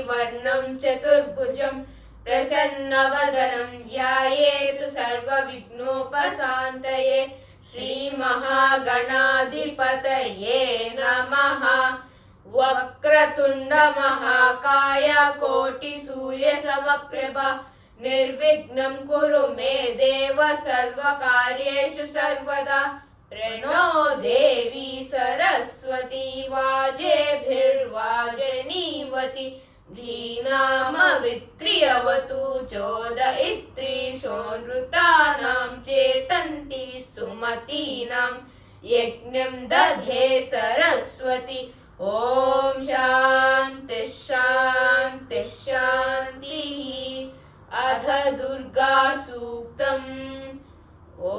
वर्णं चतुर्भुजं प्रसन्नवदनं ध्यायेत् सर्वविघ्नोपशान्तये। श्रीमहागणाधिपतये नमः। वक्रतुण्ड महाकाय कोटिसूर्यसमप्रभा निर्विघ्नं कुरु मे देव सर्वकार्येषु सर्वदा। प्रणो देवी सरस्वती वाजेभिर्वाजनीवती धीनामवित्र्यवतु चोदयित्रीशो नृतानां चेतन्ति सुमतीनां यज्ञं दधे सरस्वती। ॐ शान्ति शान्ति शान्तिः। अथ दुर्गा सूक्तम्। ॐ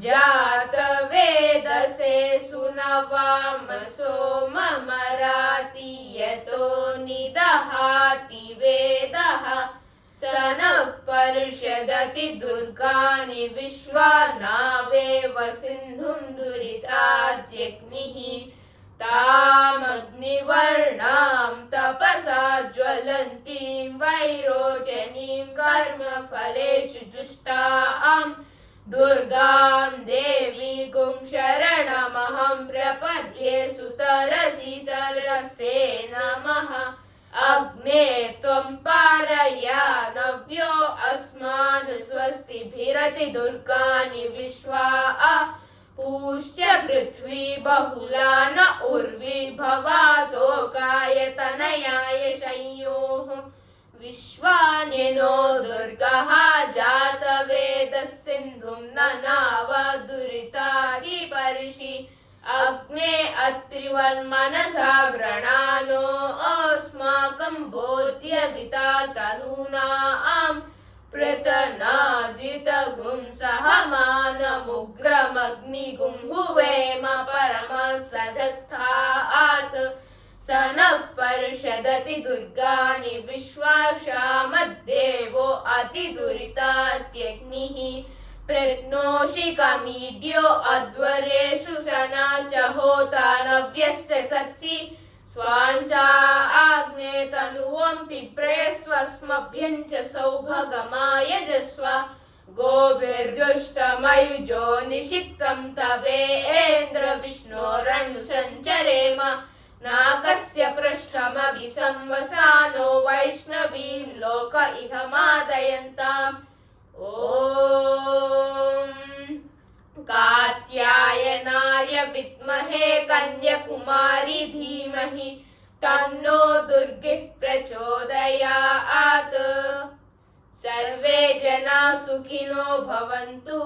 जातवेदसे सुनवामसो ममराति यतो निदहाति वेदः स नः पर्षदति दुर्गाणि विश्वा नावेव सिन्धुं दुरितात्यग्निः तामग्निवर्णां तपसा ज्वलन्तीं वैरोचनीं कर्मफलेषु जुष्टां दुर्गां देवीं शरणमहं प्रपद्ये। सुतरसितरसे नमः। अग्ने त्वं पारयानव्यो अस्मान् स्वस्तिभिरति दुर्गाणि विश्वा पूश्च पृथ्वी बहुला न उर्वी भवातोकाय तनयाय शंयोः विश्वान्यनो दुर्गः जातवेदः सिन्धुं ननाव दुरितादिपर्षि अग्ने अत्रिवन्मनसा गृणानो अस्माकं बोध्यविता तनूनां प्रतनाजितगुं सहमानमुग्रमग्निगुं हुवेम परमसधस्थात् स नः पर्षदति दुर्गाणि विश्वाक्षामद्देवो अतिदुरितात्यग्निः प्रत्नोषिकमीड्यो अध्वरेषु सना च होता नव्यस्य सत्सि स्वाञ्चा आग्ने तनुवं पिप्रेष्वस्मभ्यं च सौभगमायजस्व गोभिर्जुष्टमयुजो निषिक्तं तवेन्द्र विष्णोरनुसञ्चरेम नाकस्य पृष्ठमभि संवसानो वैष्णवीं लोक इह मादयन्ताम्। ॐ कात्यायनाय विद्महे कन्याकुमारी धीमहि तन्नो दुर्गिः प्रचोदयात्। सर्वे जना सुखिनो भवन्तु।